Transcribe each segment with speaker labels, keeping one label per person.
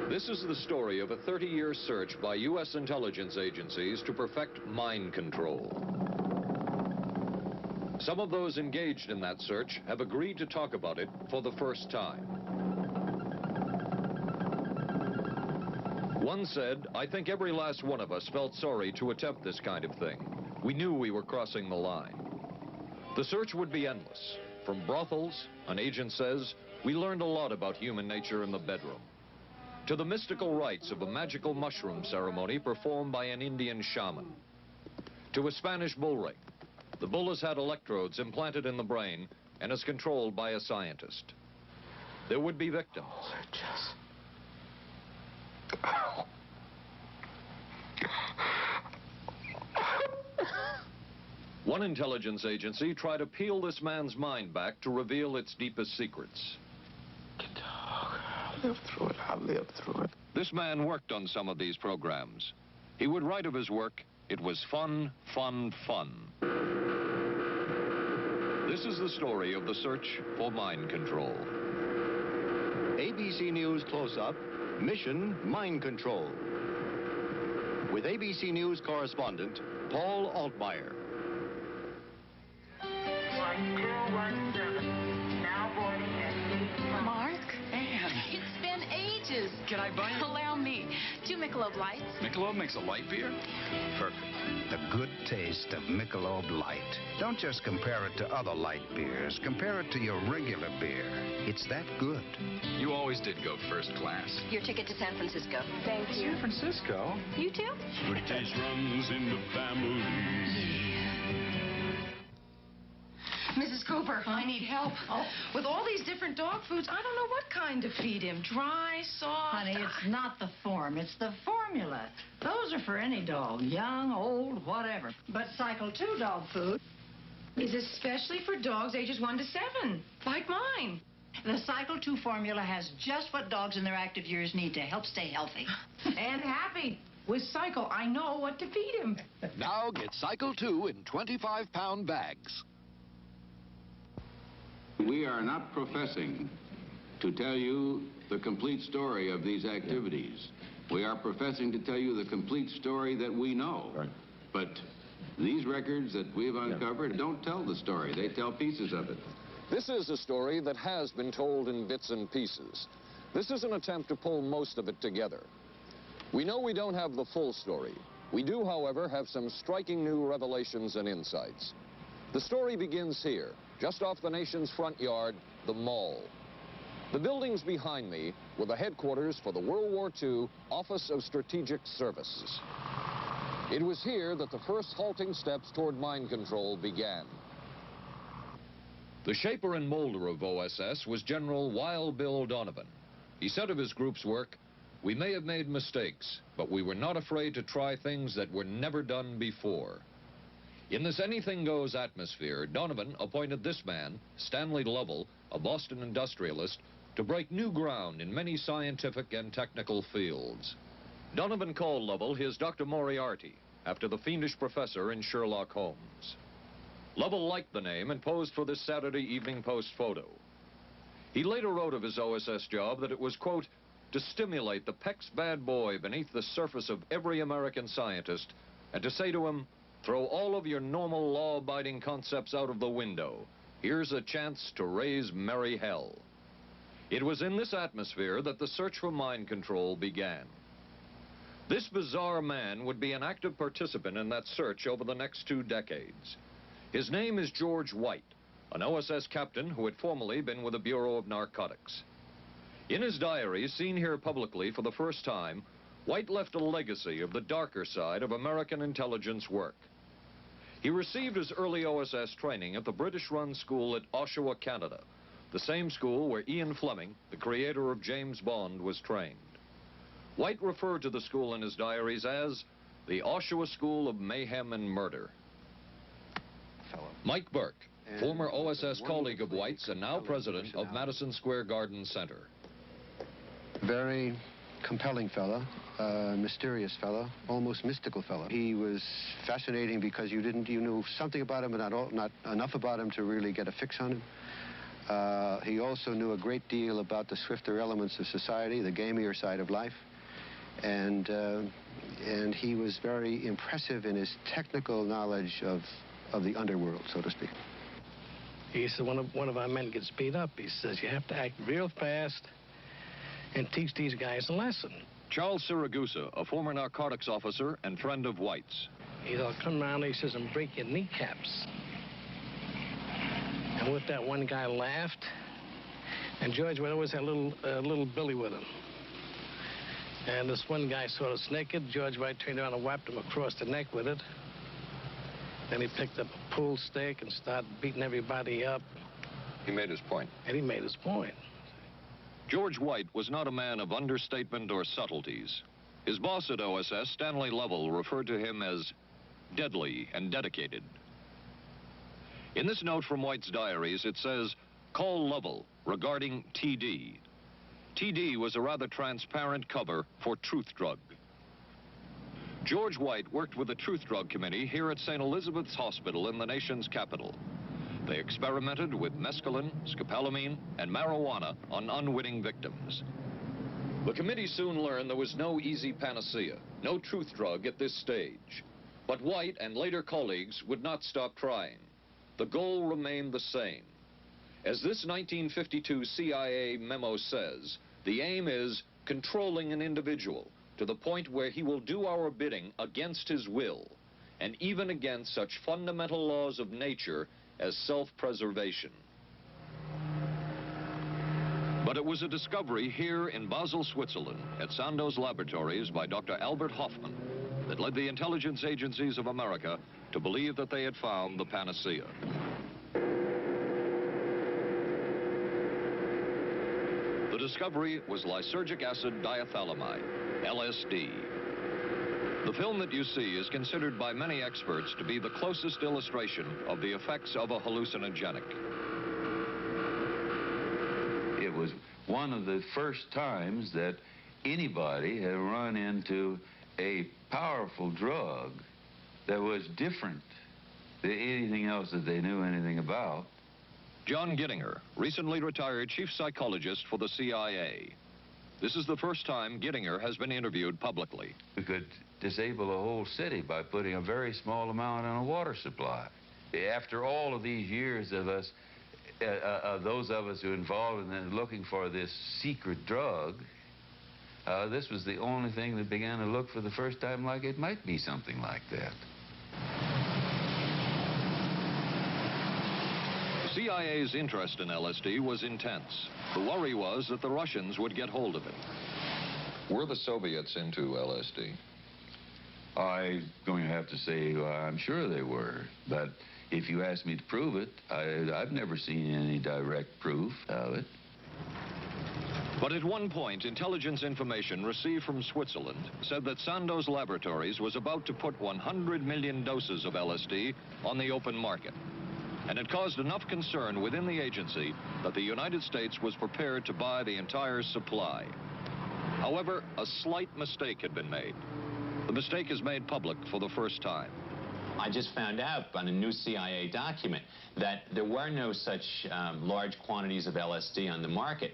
Speaker 1: This is the story of a 30-year search by U.S. intelligence agencies to perfect mind control. Some of those engaged in that search have agreed to talk about it for the first time. One said, "I think every last one of us felt sorry to attempt this kind of thing. We knew we were crossing the line." The search would be endless. From brothels, an agent says, we learned a lot about human nature in the bedroom, to the mystical rites of a magical mushroom ceremony performed by an Indian shaman, to a Spanish bull ring. The bull has had electrodes implanted in the brain and is controlled by a scientist. There would be victims. One intelligence agency tried to peel this man's mind back to reveal its deepest secrets.
Speaker 2: I'll live through it. I'll live through it.
Speaker 1: This man worked on some of these programs. He would write of his work, "It was fun, fun, fun." This is the story of the search for mind control.
Speaker 3: ABC News Close-Up, Mission Mind Control. With ABC News correspondent Paul Altmaier.
Speaker 4: 1217, now boarding at 8.
Speaker 5: Mark?
Speaker 6: Anne.
Speaker 5: It's been ages.
Speaker 6: Can I buy you?
Speaker 5: Allow me. 2 Michelob Lights.
Speaker 6: Michelob makes a light beer?
Speaker 7: Perfect. The good taste of Michelob Light. Don't just compare it to other light beers. Compare it to your regular beer. It's that good.
Speaker 6: You always did go first class.
Speaker 8: Your ticket to San Francisco.
Speaker 5: Thank you.
Speaker 6: San Francisco?
Speaker 5: You too?
Speaker 9: British runs in the family.
Speaker 10: Mrs. Cooper, I need help. With all these different dog foods, I don't know what kind to feed him. Dry, soft.
Speaker 11: Honey, it's not the form, it's the formula. Those are for any dog, young, old, whatever. But Cycle 2 dog food
Speaker 10: is especially for dogs ages 1 to 7, like mine.
Speaker 11: The Cycle 2 formula has just what dogs in their active years need to help stay healthy.
Speaker 10: And happy. With Cycle, I know what to feed him.
Speaker 12: Now get Cycle 2 in 25-pound bags.
Speaker 13: We are not professing to tell you the complete story of these activities. We are professing to tell you the complete story that we know.
Speaker 14: Right.
Speaker 13: But these records that we've uncovered don't tell the story. They tell pieces of it.
Speaker 1: This is a story that has been told in bits and pieces. This is an attempt to pull most of it together. We know we don't have the full story. We do, however, have some striking new revelations and insights. The story begins here, just off the nation's front yard, the Mall. The buildings behind me were the headquarters for the World War II Office of Strategic Services. It was here that the first halting steps toward mind control began. The shaper and molder of OSS was General Wild Bill Donovan. He said of his group's work, "We may have made mistakes, but we were not afraid to try things that were never done before." In this anything-goes atmosphere, Donovan appointed this man, Stanley Lovell, a Boston industrialist, to break new ground in many scientific and technical fields. Donovan called Lovell his Dr. Moriarty, after the fiendish professor in Sherlock Holmes. Lovell liked the name and posed for this Saturday Evening Post photo. He later wrote of his OSS job that it was, quote, to stimulate the Peck's bad boy beneath the surface of every American scientist and to say to him, throw all of your normal law-abiding concepts out of the window. Here's a chance to raise merry hell. It was in this atmosphere that the search for mind control began. This bizarre man would be an active participant in that search over the next 2 decades. His name is George White, an OSS captain who had formerly been with the Bureau of Narcotics. In his diary, seen here publicly for the first time, White left a legacy of the darker side of American intelligence work. He received his early OSS training at the British-run school at Oshawa, Canada, the same school where Ian Fleming, the creator of James Bond, was trained. White referred to the school in his diaries as the Oshawa School of Mayhem and Murder. Mike Burke, former OSS colleague of White's and now president of Madison Square Garden Center.
Speaker 15: Very compelling fellow, mysterious fellow, almost mystical fellow. He was fascinating because you knew something about him, but not enough about him to really get a fix on him. He also knew a great deal about the swifter elements of society, the gamier side of life. And he was very impressive in his technical knowledge of the underworld, so to speak.
Speaker 8: He said one of our men gets beat up. He says, you have to act real fast and teach these guys a lesson.
Speaker 1: Charles Siragusa, a former narcotics officer and friend of White's.
Speaker 8: He'll come around, he says, and break your kneecaps. And with that, one guy laughed, and George would always have a little Billy with him. And this one guy saw us naked. George White turned around and whapped him across the neck with it. Then he picked up a pool stick and started beating everybody up.
Speaker 1: He made his point.
Speaker 8: And he made his point.
Speaker 1: George White was not a man of understatement or subtleties. His boss at OSS, Stanley Lovell, referred to him as deadly and dedicated. In this note from White's diaries, it says, call Lovell regarding TD. TD was a rather transparent cover for Truth Drug. George White worked with the Truth Drug Committee here at St. Elizabeth's Hospital in the nation's capital. They experimented with mescaline, scopolamine, and marijuana on unwitting victims. The committee soon learned there was no easy panacea, no truth drug at this stage. But White and later colleagues would not stop trying. The goal remained the same. As this 1952 CIA memo says, the aim is controlling an individual to the point where he will do our bidding against his will, and even against such fundamental laws of nature as self-preservation. But it was a discovery here in Basel, Switzerland, at Sandoz Laboratories by Dr. Albert Hoffman, that led the intelligence agencies of America to believe that they had found the panacea. The discovery was lysergic acid diethylamide, LSD. The film that you see is considered by many experts to be the closest illustration of the effects of a hallucinogenic.
Speaker 13: It was one of the first times that anybody had run into a powerful drug that was different than anything else that they knew anything about.
Speaker 1: John Gittinger, recently retired chief psychologist for the CIA. This is the first time Gittinger has been interviewed publicly.
Speaker 13: We could disable a whole city by putting a very small amount on a water supply. After all of these years of us, those of us who are involved in looking for this secret drug, this was the only thing that began to look for the first time like it might be something like that.
Speaker 1: The CIA's interest in LSD was intense. The worry was that the Russians would get hold of it. Were the Soviets into LSD?
Speaker 13: I'm going to have to say I'm sure they were, but if you ask me to prove it, I've never seen any direct proof of it.
Speaker 1: But at one point, intelligence information received from Switzerland said that Sandoz Laboratories was about to put 100 million doses of LSD on the open market. And it caused enough concern within the agency that the United States was prepared to buy the entire supply. However, a slight mistake had been made. The mistake is made public for the first time.
Speaker 14: I just found out on a new CIA document that there were no such large quantities of LSD on the market.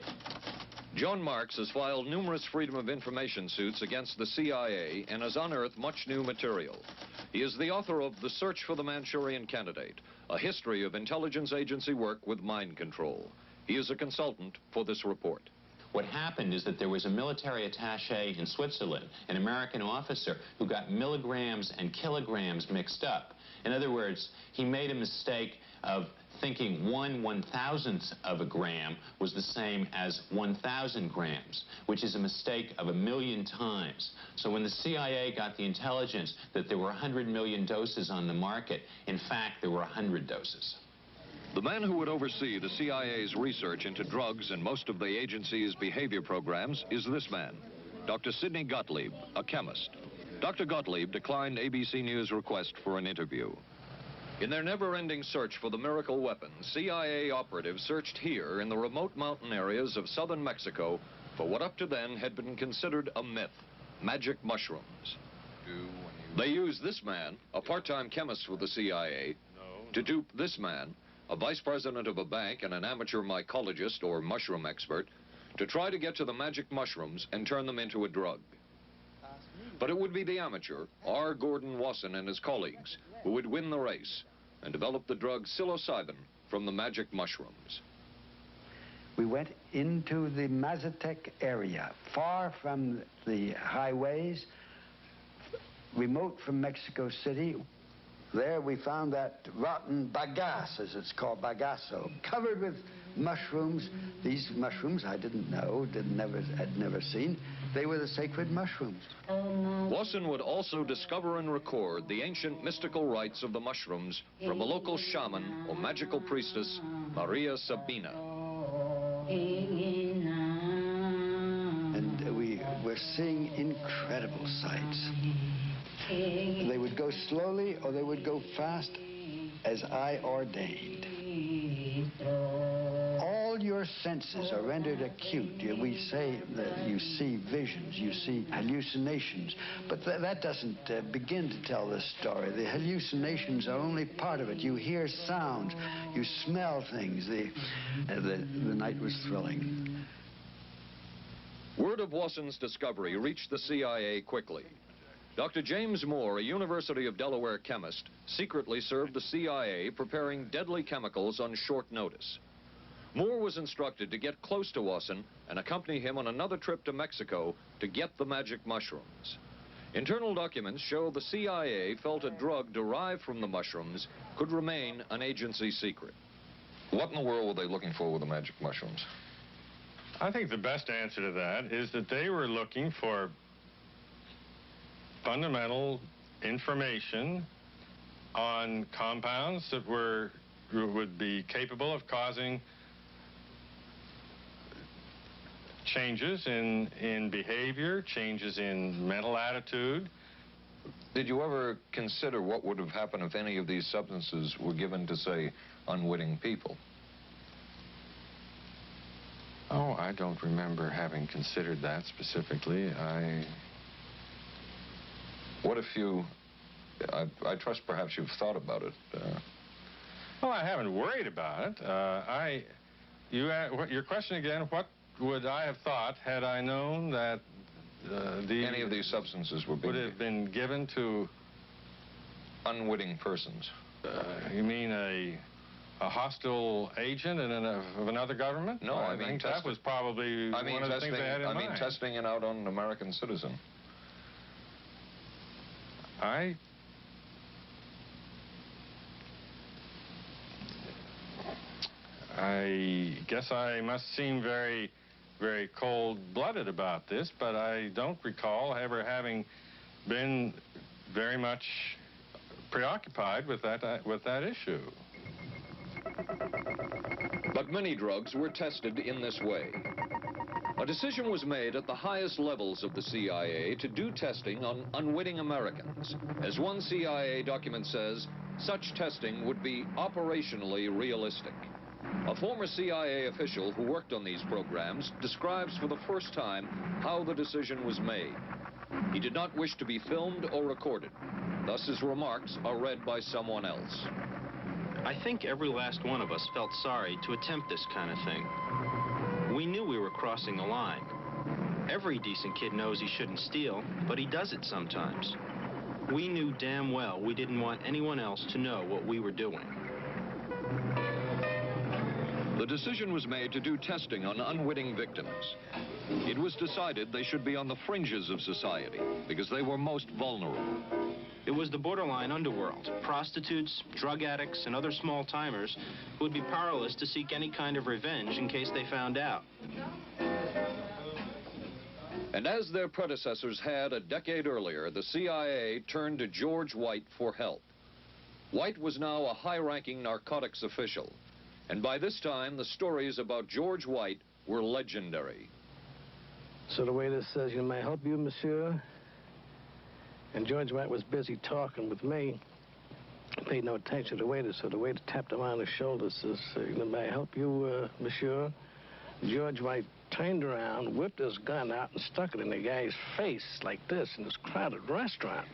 Speaker 1: John Marks has filed numerous Freedom of Information suits against the CIA and has unearthed much new material. He is the author of The Search for the Manchurian Candidate, a history of intelligence agency work with mind control. He is a consultant for this report.
Speaker 14: What happened is that there was a military attaché in Switzerland, an American officer, who got milligrams and kilograms mixed up. In other words, he made a mistake of thinking 1/1000th of a gram was the same as 1,000 grams, which is a mistake of 1,000,000 times. So when the CIA got the intelligence that there were 100 million doses on the market, in fact, there were 100 doses.
Speaker 1: The man who would oversee the CIA's research into drugs and most of the agency's behavior programs is this man, Dr. Sidney Gottlieb, a chemist. Dr. Gottlieb declined ABC News' request for an interview. In their never-ending search for the miracle weapon, CIA operatives searched here in the remote mountain areas of southern Mexico for what up to then had been considered a myth, magic mushrooms. They used this man, a part-time chemist with the CIA, to dupe this man, a vice president of a bank, and an amateur mycologist or mushroom expert to try to get to the magic mushrooms and turn them into a drug. But it would be the amateur, R. Gordon Wasson and his colleagues, who would win the race and develop the drug psilocybin from the magic mushrooms.
Speaker 16: We went into the Mazatec area, far from the highways, remote from Mexico City. There we found that rotten bagasse, as it's called, bagasso, covered with mushrooms. These mushrooms I didn't know, had never seen. They were the sacred mushrooms.
Speaker 1: Wasson would also discover and record the ancient mystical rites of the mushrooms from a local shaman or magical priestess, Maria Sabina.
Speaker 16: And we were seeing incredible sights. They would go slowly or they would go fast as I ordained. All your senses are rendered acute. We say that you see visions, you see hallucinations, but that doesn't begin to tell the story. The hallucinations are only part of it. You hear sounds, you smell things. The night was thrilling.
Speaker 1: Word of Wasson's discovery reached the CIA quickly. Dr. James Moore, a University of Delaware chemist, secretly served the CIA preparing deadly chemicals on short notice. Moore was instructed to get close to Wasson and accompany him on another trip to Mexico to get the magic mushrooms. Internal documents show the CIA felt a drug derived from the mushrooms could remain an agency secret. What in the world were they looking for with the magic mushrooms?
Speaker 17: I think the best answer to that is that they were looking for fundamental information on compounds that would be capable of causing changes in behavior, changes in mental attitude.
Speaker 1: Did you ever consider what would have happened if any of these substances were given to, say, unwitting people?
Speaker 17: Oh, I don't remember having considered that specifically.
Speaker 1: What if you... I trust perhaps you've thought about it.
Speaker 17: Well, I haven't worried about it. Your question again, what would I have thought had I known that
Speaker 1: any of these substances would
Speaker 17: have been given to
Speaker 1: unwitting persons?
Speaker 17: You mean a hostile agent of another government?
Speaker 1: No, I mean
Speaker 17: that was probably one of the things they had in mind.
Speaker 1: I mean testing it out on an American citizen.
Speaker 17: I guess I must seem very, very cold-blooded about this, but I don't recall ever having been very much preoccupied with that issue.
Speaker 1: But many drugs were tested in this way. A decision was made at the highest levels of the CIA to do testing on unwitting Americans. As one CIA document says, such testing would be operationally realistic. A former CIA official who worked on these programs describes for the first time how the decision was made. He did not wish to be filmed or recorded. Thus his remarks are read by someone else.
Speaker 18: I think every last one of us felt sorry to attempt this kind of thing. We knew we were crossing the line. Every decent kid knows he shouldn't steal, but he does it sometimes. We knew damn well we didn't want anyone else to know what we were doing.
Speaker 1: The decision was made to do testing on unwitting victims. It was decided they should be on the fringes of society because they were most vulnerable.
Speaker 18: It was the borderline underworld, prostitutes, drug addicts, and other small-timers who would be powerless to seek any kind of revenge in case they found out.
Speaker 1: And as their predecessors had a decade earlier, the CIA turned to George White for help. White was now a high-ranking narcotics official, and by this time, the stories about George White were legendary.
Speaker 8: So the waiter says, "May I help you, monsieur?" And George White was busy talking with me. He paid no attention to the waiter, so the waiter tapped him on the shoulder, says, "May I help you, monsieur?" George White turned around, whipped his gun out, and stuck it in the guy's face like this in this crowded restaurant.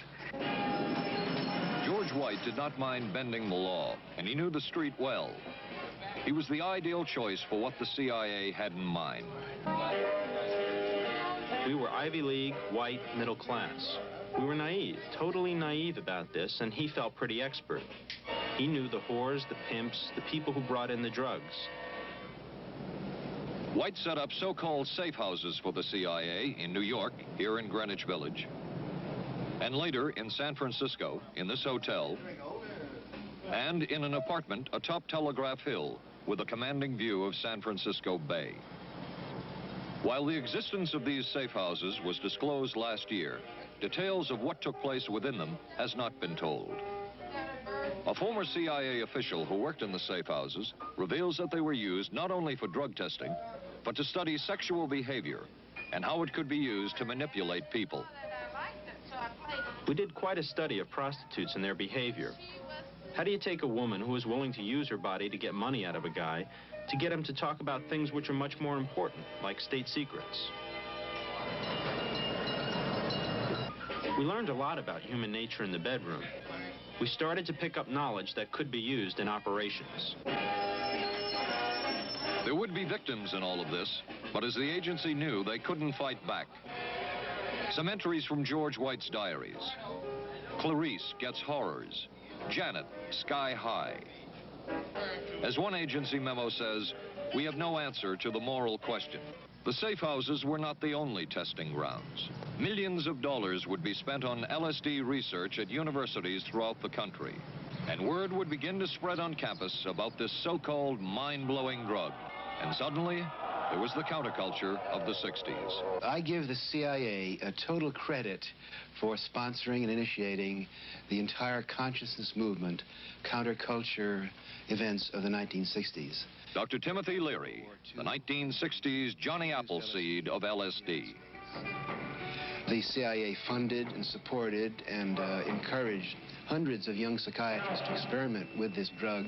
Speaker 1: George White did not mind bending the law, and he knew the street well. He was the ideal choice for what the CIA had in mind.
Speaker 18: We were Ivy League, white, middle class. We were naive, totally naive about this, and he felt pretty expert. He knew the whores, the pimps, the people who brought in the drugs.
Speaker 1: White set up so-called safe houses for the CIA in New York, here in Greenwich Village, and later in San Francisco, in this hotel, and in an apartment atop Telegraph Hill with a commanding view of San Francisco Bay. While the existence of these safe houses was disclosed last year, details of what took place within them has not been told. A former CIA official who worked in the safe houses reveals that they were used not only for drug testing, but to study sexual behavior and how it could be used to manipulate people.
Speaker 18: We did quite a study of prostitutes and their behavior. How do you take a woman who is willing to use her body to get money out of a guy to get him to talk about things which are much more important, like state secrets? We learned a lot about human nature in the bedroom. We started to pick up knowledge that could be used in operations.
Speaker 1: There would be victims in all of this, but as the agency knew, they couldn't fight back. Some entries from George White's diaries. Clarice gets horrors. Janet, sky high. As one agency memo says, we have no answer to the moral question. The safe houses were not the only testing grounds. Millions of dollars would be spent on LSD research at universities throughout the country. And word would begin to spread on campus about this so-called mind-blowing drug. And suddenly, there was the counterculture of the 60s.
Speaker 15: I give the CIA a total credit for sponsoring and initiating the entire consciousness movement, counterculture events of the 1960s.
Speaker 1: Dr. Timothy Leary, the 1960s Johnny Appleseed of LSD.
Speaker 15: The CIA funded and supported and encouraged hundreds of young psychiatrists to experiment with this drug.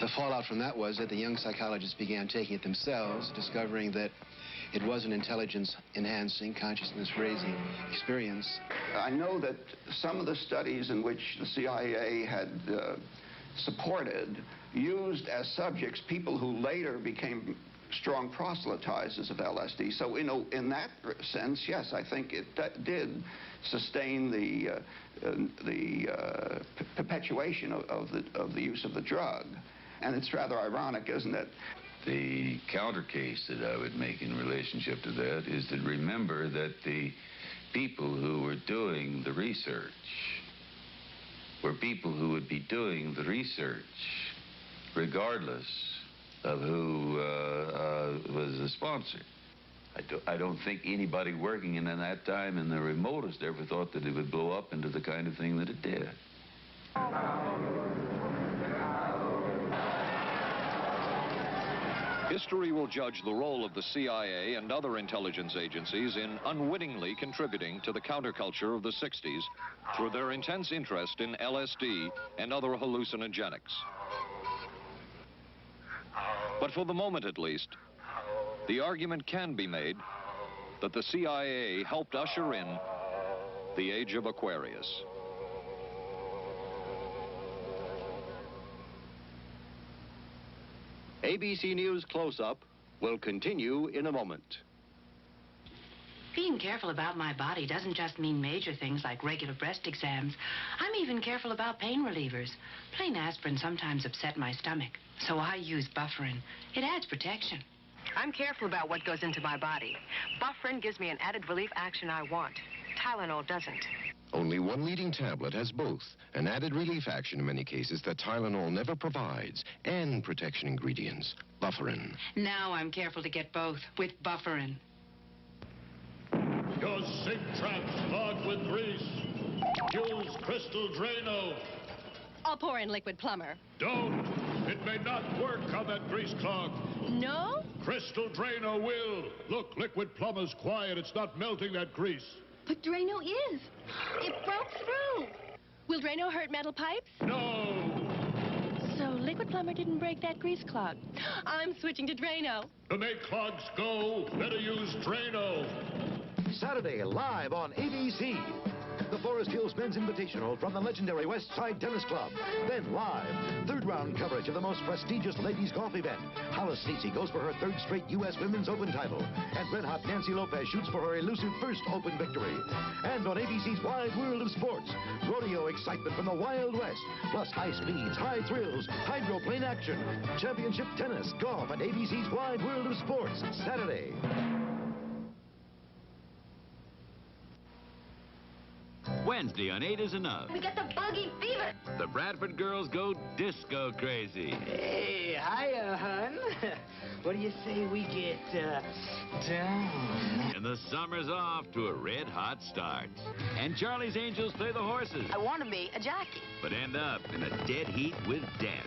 Speaker 15: The fallout from that was that the young psychologists began taking it themselves, discovering that it was an intelligence-enhancing, consciousness-raising experience.
Speaker 2: I know that some of the studies in which the CIA had supported used as subjects people who later became strong proselytizers of LSD. So, in that sense, yes, I think it did sustain the perpetuation of the use of the drug. And it's rather ironic, isn't it?
Speaker 13: The counter case that I would make in relationship to that is to remember that the people who were doing the research were people who would be doing the research regardless of who was the sponsor. I don't think anybody working in that time in the remotest ever thought that it would blow up into the kind of thing that it did.
Speaker 1: History will judge the role of the CIA and other intelligence agencies in unwittingly contributing to the counterculture of the 60s through their intense interest in LSD and other hallucinogenics. But for the moment, at least, the argument can be made that the CIA helped usher in the age of Aquarius.
Speaker 3: ABC News Close-Up will continue in a moment.
Speaker 19: Being careful about my body doesn't just mean major things like regular breast exams. I'm even careful about pain relievers. Plain aspirin sometimes upset my stomach, so I use Bufferin. It adds protection.
Speaker 20: I'm careful about what goes into my body. Bufferin gives me an added relief action I want. Tylenol doesn't.
Speaker 21: Only one leading tablet has both an added relief action in many cases that Tylenol never provides, and protection ingredients, Bufferin.
Speaker 19: Now I'm careful to get both with Bufferin.
Speaker 9: Your sink trap's clogged with grease. Use Crystal Drano.
Speaker 22: I'll pour in Liquid Plumber.
Speaker 9: Don't. It may not work on that grease clog.
Speaker 22: No?
Speaker 9: Crystal Drano will. Look, Liquid Plumber's quiet. It's not melting that grease.
Speaker 22: But Drano is. It broke through. Will Drano hurt metal pipes?
Speaker 9: No.
Speaker 22: So Liquid Plumber didn't break that grease clog. I'm switching to Drano.
Speaker 9: To make clogs go, better use Drano.
Speaker 12: Saturday, live on ABC.
Speaker 4: the Forest Hills Men's Invitational from the legendary West Side Tennis Club. Then live, third round coverage of the most prestigious ladies golf event. Hollis Stacey goes for her third straight U.S. Women's Open title. And red-hot Nancy Lopez shoots for her elusive first Open victory. And on ABC's Wide World of Sports, rodeo excitement from the Wild West, plus high speeds, high thrills, hydroplane action, championship tennis, golf, and ABC's Wide World of Sports, Saturday.
Speaker 7: Wednesday on 8 is Enough.
Speaker 22: We got the buggy fever.
Speaker 7: The Bradford girls go disco crazy.
Speaker 23: Hey, hiya, hun. What do you say we get, down?
Speaker 7: And the summer's off to a red-hot start. And Charlie's Angels play the horses.
Speaker 22: I want to be a jockey.
Speaker 7: But end up in a dead heat with death.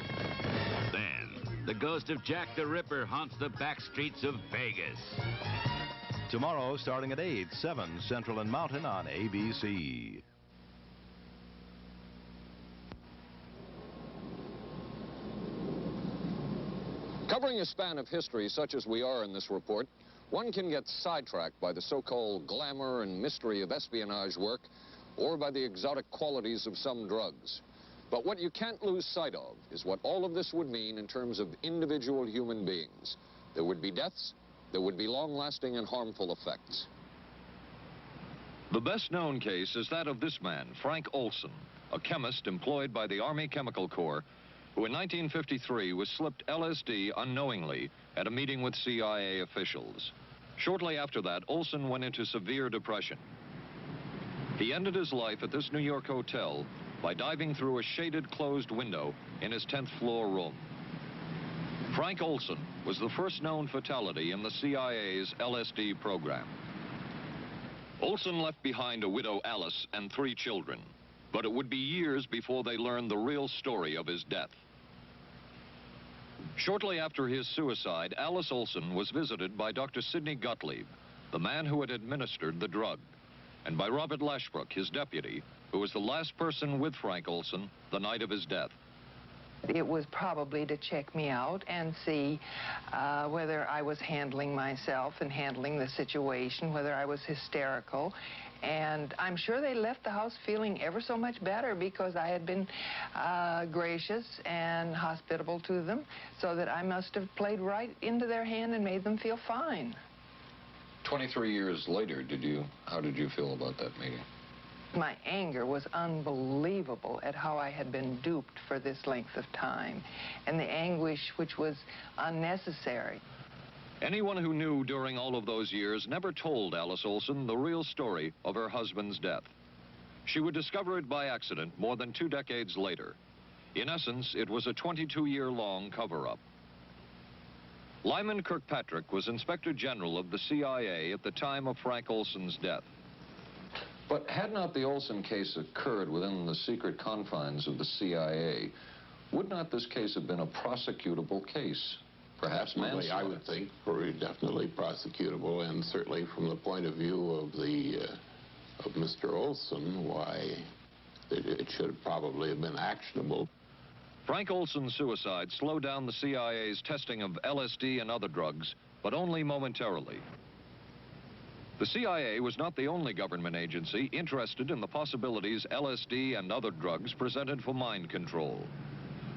Speaker 7: Then, the ghost of Jack the Ripper haunts the back streets of Vegas.
Speaker 24: Tomorrow, starting at 8, 7 Central and Mountain on ABC.
Speaker 1: Covering a span of history such as we are in this report, one can get sidetracked by the so-called glamour and mystery of espionage work or by the exotic qualities of some drugs. But what you can't lose sight of is what all of this would mean in terms of individual human beings. There would be deaths. There would be long-lasting and harmful effects. The best-known case is that of this man, Frank Olson, a chemist employed by the Army Chemical Corps, who in 1953 was slipped LSD unknowingly at a meeting with CIA officials. Shortly after that, Olson went into severe depression. He ended his life at this New York hotel by diving through a shaded closed window in his 10th floor room. Frank Olson was the first known fatality in the CIA's LSD program. Olson left behind a widow, Alice, and 3 children, but it would be years before they learned the real story of his death. Shortly after his suicide, Alice Olson was visited by Dr. Sidney Gottlieb, the man who had administered the drug, and by Robert Lashbrook, his deputy, who was the last person with Frank Olson the night of his death.
Speaker 25: It was probably to check me out and see whether I was handling myself and handling the situation, whether I was hysterical. And I'm sure they left the house feeling ever so much better because I had been gracious and hospitable to them, so that I must have played right into their hand and made them feel fine.
Speaker 1: 23 years later, how did you feel about that meeting?
Speaker 25: My anger was unbelievable at how I had been duped for this length of time, and the anguish which was unnecessary.
Speaker 1: Anyone who knew during all of those years never told Alice Olson the real story of her husband's death. She would discover it by accident more than 2 decades later. In essence, it was a 22-year-long cover-up. Lyman Kirkpatrick was Inspector General of the CIA at the time of Frank Olson's death. But had not the Olson case occurred within the secret confines of the CIA, would not this case have been a prosecutable case? Perhaps manslaughter?
Speaker 26: I would think very definitely prosecutable, and certainly from the point of view of of Mr. Olson, why it should probably have been actionable.
Speaker 1: Frank Olson's suicide slowed down the CIA's testing of LSD and other drugs, but only momentarily. The CIA was not the only government agency interested in the possibilities LSD and other drugs presented for mind control.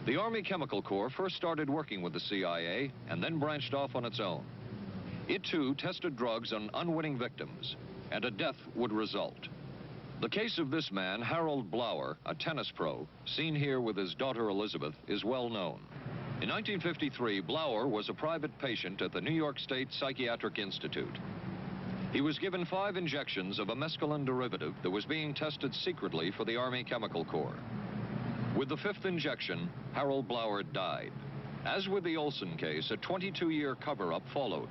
Speaker 1: The Army Chemical Corps first started working with the CIA and then branched off on its own. It, too, tested drugs on unwitting victims, and a death would result. The case of this man, Harold Blower, a tennis pro, seen here with his daughter Elizabeth, is well known. In 1953, Blower was a private patient at the New York State Psychiatric Institute. He was given 5 injections of a mescaline derivative that was being tested secretly for the Army Chemical Corps. With the 5th injection, Harold Blower died. As with the Olson case, a 22-year cover-up followed,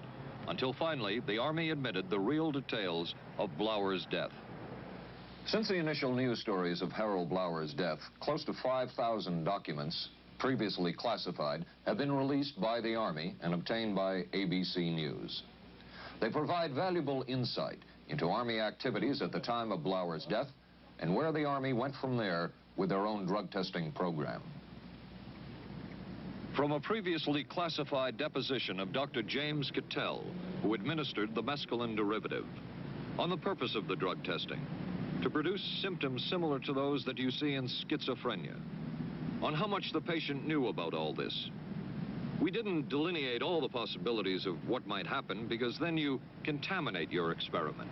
Speaker 1: until finally the Army admitted the real details of Blower's death. Since the initial news stories of Harold Blower's death, close to 5,000 documents, previously classified, have been released by the Army and obtained by ABC News. They provide valuable insight into Army activities at the time of Blower's death and where the Army went from there with their own drug testing program. From a previously classified deposition of Dr. James Cattell, who administered the mescaline derivative, on the purpose of the drug testing, to produce symptoms similar to those that you see in schizophrenia. On how much the patient knew about all this. We didn't delineate all the possibilities of what might happen because then you contaminate your experiment.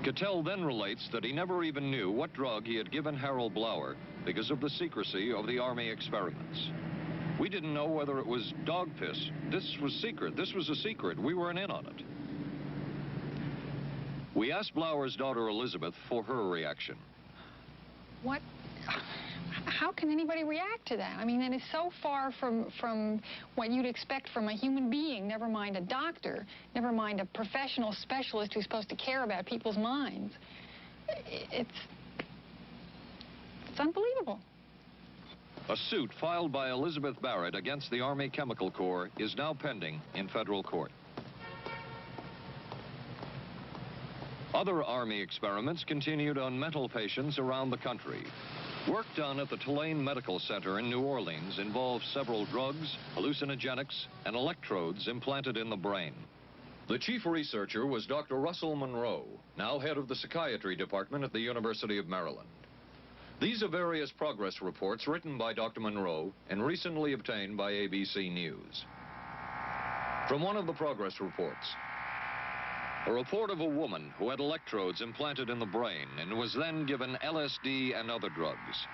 Speaker 1: Cattell then relates that he never even knew what drug he had given Harold Blauer because of the secrecy of the Army experiments. We didn't know whether it was dog piss. This was secret. This was a secret. We weren't in on it. We asked Blauer's daughter Elizabeth for her reaction.
Speaker 5: What? How can anybody react to that? I mean, that is so far from what you'd expect from a human being, never mind a doctor, never mind a professional specialist who's supposed to care about people's minds. It's unbelievable.
Speaker 1: A suit filed by Elizabeth Barrett against the Army Chemical Corps is now pending in federal court. Other Army experiments continued on mental patients around the country. Work done at the Tulane Medical Center in New Orleans involved several drugs, hallucinogenics, and electrodes implanted in the brain. The chief researcher was Dr. Russell Monroe, now head of the psychiatry department at the University of Maryland. These are various progress reports written by Dr. Monroe and recently obtained by ABC News. From one of the progress reports, a report of a woman who had electrodes implanted in the brain and was then given LSD and other drugs.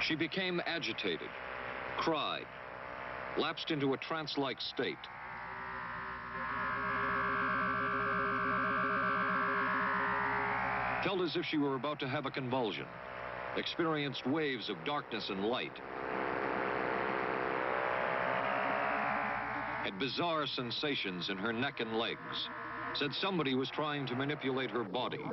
Speaker 1: She became agitated, cried, lapsed into a trance-like state. Felt as if she were about to have a convulsion, experienced waves of darkness and light, had bizarre sensations in her neck and legs, said somebody was trying to manipulate her body.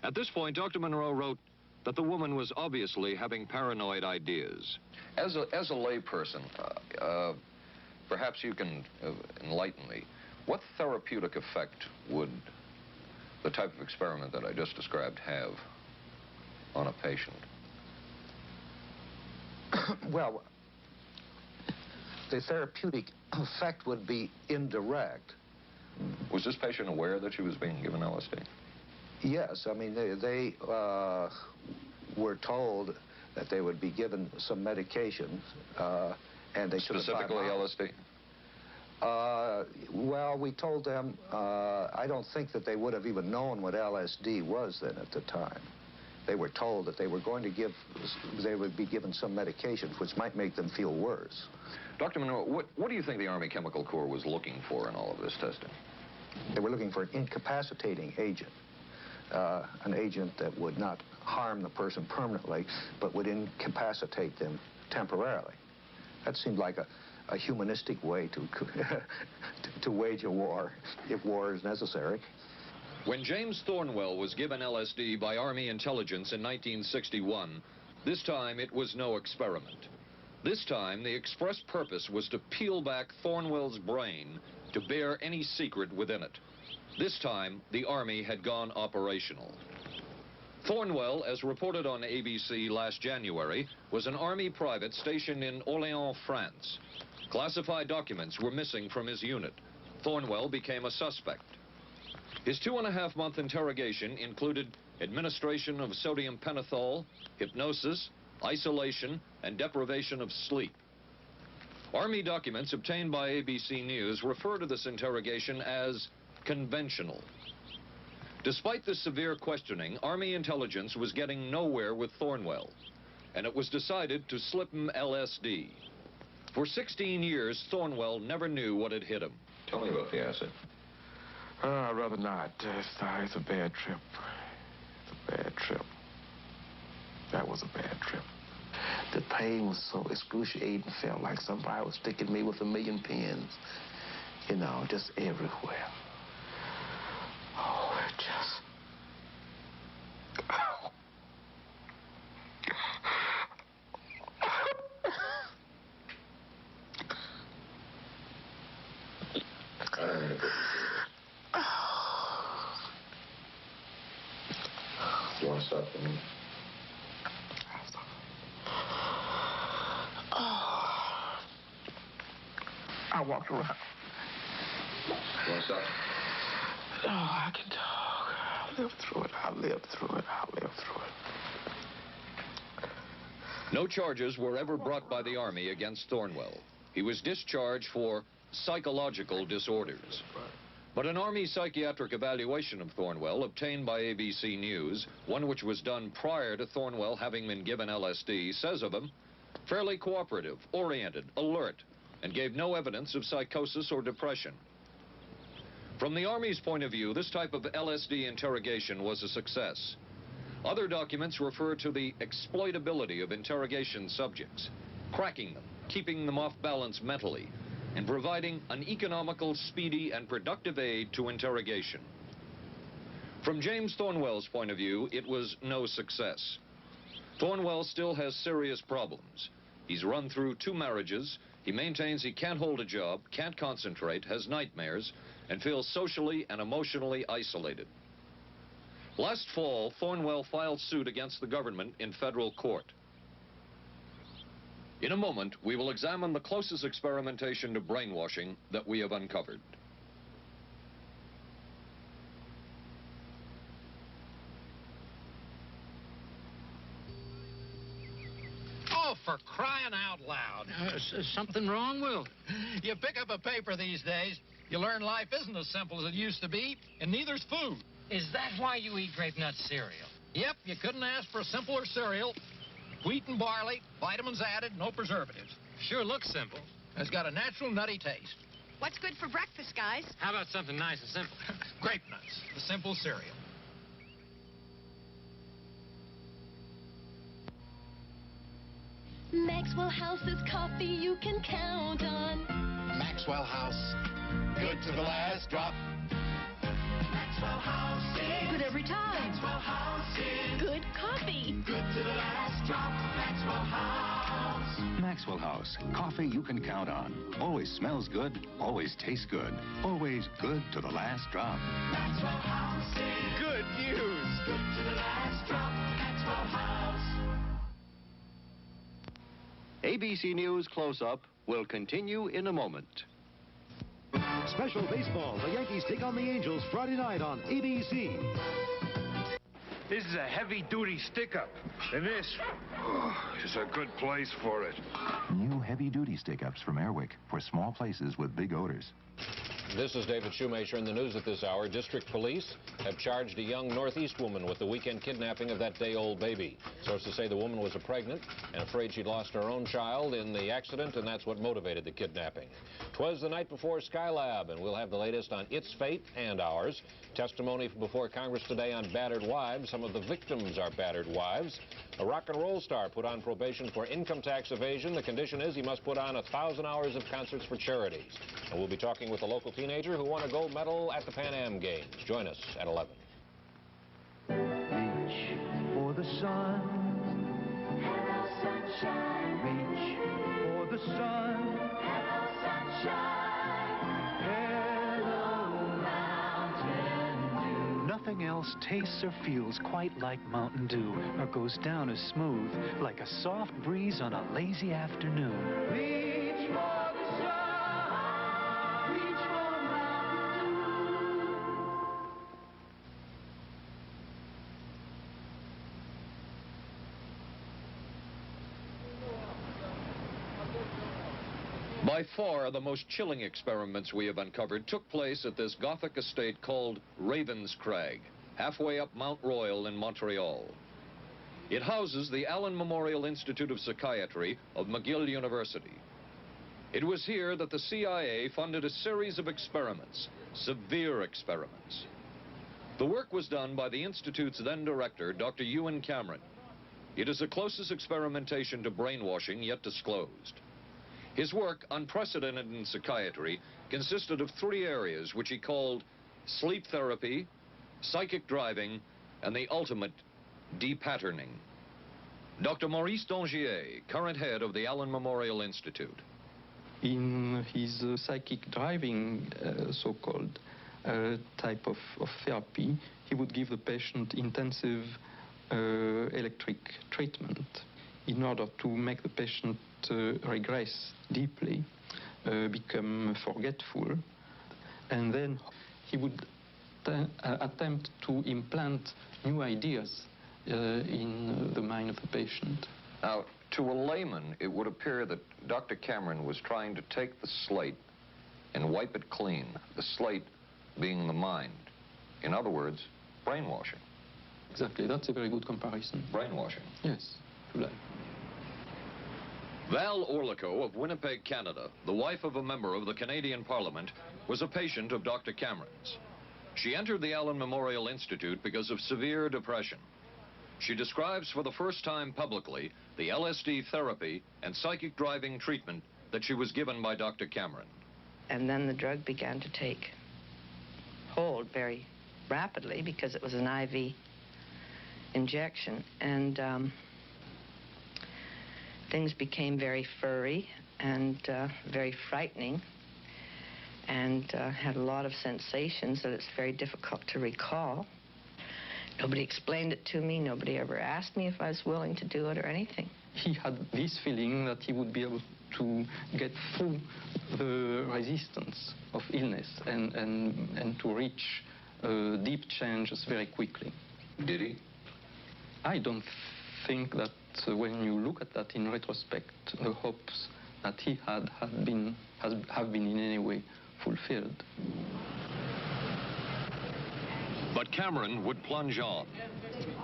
Speaker 1: At this point, Dr. Monroe wrote that the woman was obviously having paranoid ideas. As a layperson, perhaps you can enlighten me. What therapeutic effect would the type of experiment that I just described have on a patient?
Speaker 6: Well, the therapeutic effect would be indirect.
Speaker 1: Was this patient aware that she was being given LSD?
Speaker 6: Yes, I mean, they were told that they would be given some medication, and they should have...
Speaker 1: Specifically LSD?
Speaker 6: Well, we told them, I don't think that they would have even known what LSD was then at the time. They were told that they were going to they would be given some medications which might make them feel worse.
Speaker 1: Dr. Monroe, what do you think the Army Chemical Corps was looking for in all of this testing?
Speaker 6: They were looking for an incapacitating agent, an agent that would not harm the person permanently, but would incapacitate them temporarily. That seemed like a humanistic way to wage a war, if war is necessary.
Speaker 1: When James Thornwell was given LSD by Army intelligence in 1961, this time it was no experiment. This time, the express purpose was to peel back Thornwell's brain to bear any secret within it. This time, the Army had gone operational. Thornwell, as reported on ABC last January, was an Army private stationed in Orléans, France. Classified documents were missing from his unit. Thornwell became a suspect. His 2.5-month interrogation included administration of sodium pentothal, hypnosis, isolation, and deprivation of sleep. Army documents obtained by ABC News refer to this interrogation as conventional. Despite the severe questioning, Army intelligence was getting nowhere with Thornwell, and it was decided to slip him LSD. For 16 years, Thornwell never knew what had hit him. Tell me about the acid.
Speaker 10: I'd rather not. It's a bad trip. It's a bad trip. That was a bad trip. The pain was so excruciating. Felt like somebody was sticking me with 1,000,000 pins. You know, just everywhere. Oh, it just...
Speaker 1: You want to stop for me?
Speaker 10: I walked around
Speaker 1: What's up?
Speaker 10: Oh, I can talk. I'll live through it. I'll live through it. I'll live through it.
Speaker 1: No charges were ever brought by the Army against Thornwell. He was discharged for psychological disorders. But an Army psychiatric evaluation of Thornwell obtained by ABC News, one which was done prior to Thornwell having been given LSD, says of him, fairly cooperative, oriented, alert, and gave no evidence of psychosis or depression. From the Army's point of view, this type of LSD interrogation was a success. Other documents refer to the exploitability of interrogation subjects, cracking them, keeping them off balance mentally, and providing an economical, speedy, and productive aid to interrogation. From James Thornwell's point of view, it was no success. Thornwell still has serious problems. He's run through 2 marriages. He maintains he can't hold a job, can't concentrate, has nightmares, and feels socially and emotionally isolated. Last fall, Thornwell filed suit against the government in federal court. In a moment, we will examine the closest experimentation to brainwashing that we have uncovered.
Speaker 8: Oh, for crying out loud.
Speaker 11: Something wrong, Will? You pick up a paper these days, you learn life isn't as simple as it used to be, and neither's food. Is that why you eat grape nut cereal? Yep, you couldn't ask for a simpler cereal. Wheat and barley, vitamins added, no preservatives. Sure looks simple. It's got a natural nutty taste.
Speaker 22: What's good for breakfast, guys?
Speaker 11: How about something nice and simple? Grape nuts, the simple cereal.
Speaker 22: Maxwell House is coffee you can count on.
Speaker 12: Maxwell House. Good to the last drop.
Speaker 22: Maxwell House is good every time. Maxwell House is good coffee. Good to the last drop. Maxwell House.
Speaker 14: Maxwell House. Coffee you can count on. Always smells good. Always tastes good. Always good to the last drop.
Speaker 22: Maxwell House is
Speaker 12: good news.
Speaker 22: Good to the last drop. Maxwell House.
Speaker 3: ABC News Close-Up will continue in a moment.
Speaker 4: Special baseball. The Yankees take on the Angels Friday night on ABC.
Speaker 16: This is a heavy-duty stick-up, and this is a good place for it.
Speaker 24: New heavy-duty stick-ups from Airwick for small places with big odors.
Speaker 17: This is David Shoemaker in the news at this hour. District police have charged a young Northeast woman with the weekend kidnapping of that day-old baby. Sources say the woman was pregnant and afraid she'd lost her own child in the accident, and that's what motivated the kidnapping. 'Twas the night before Skylab, and we'll have the latest on its fate and ours. Testimony before Congress today on battered wives. Some of the victims are battered wives. A rock and roll star put on probation for income tax evasion. The condition is he must put on 1,000 hours of concerts for charities. And we'll be talking with a local teenager who won a gold medal at the Pan Am Games. Join us at 11.
Speaker 18: Reach for the sun.
Speaker 22: Hello, sunshine.
Speaker 18: Reach for the sun.
Speaker 22: Hello, sunshine.
Speaker 18: Hello, Mountain Dew.
Speaker 27: Nothing else tastes or feels quite like Mountain Dew, or goes down as smooth like a soft breeze on a lazy afternoon.
Speaker 18: Reach for the sun. Reach for Mountain Dew.
Speaker 1: By far, the most chilling experiments we have uncovered took place at this Gothic estate called Ravenscrag, halfway up Mount Royal in Montreal. It houses the Allen Memorial Institute of Psychiatry of McGill University. It was here that the CIA funded a series of experiments, severe experiments. The work was done by the Institute's then director, Dr. Ewan Cameron. It is the closest experimentation to brainwashing yet disclosed. His work, unprecedented in psychiatry, consisted of 3 areas which he called sleep therapy, psychic driving, and the ultimate depatterning. Dr. Maurice Dongier, current head of the Allen Memorial Institute.
Speaker 28: In his psychic driving, so-called type of therapy, he would give the patient intensive electric treatment in order to make the patient regress deeply, become forgetful. and then he would attempt to implant new ideas in the mind of the patient.
Speaker 1: Now, to a layman, it would appear that Dr. Cameron was trying to take the slate and wipe it clean, the slate being the mind. In other words, brainwashing.
Speaker 28: Exactly, that's a very good comparison.
Speaker 1: Brainwashing.
Speaker 28: Yes, right.
Speaker 1: Val Orlico of Winnipeg, Canada, the wife of a member of the Canadian Parliament, was a patient of Dr. Cameron's. She entered the Allen Memorial Institute because of severe depression. She describes for the first time publicly the LSD therapy and psychic driving treatment that she was given by Dr. Cameron.
Speaker 2: And then the drug began to take hold very rapidly because it was an IV injection. And things became very furry and very frightening, and had a lot of sensations that it's very difficult to recall. Nobody explained it to me. Nobody ever asked me if I was willing to do it or anything.
Speaker 28: He had this feeling that he would be able to get through the resistance of illness and to reach deep changes very quickly.
Speaker 1: Did he?
Speaker 28: I don't think that when you look at that in retrospect, the hopes that he had have been in any way fulfilled.
Speaker 1: But Cameron would plunge on.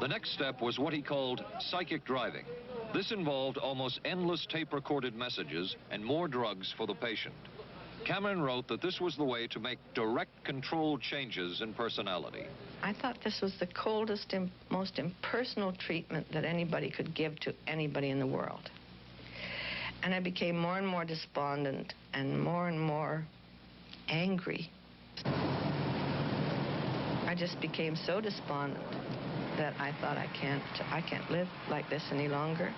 Speaker 1: The next step was what he called psychic driving. This involved almost endless tape-recorded messages and more drugs for the patient. Cameron wrote that this was the way to make direct controlled changes in personality.
Speaker 2: I thought this was the coldest and most impersonal treatment that anybody could give to anybody in the world. And I became more and more despondent and more angry. I just became so despondent that I thought I can't live like this any longer.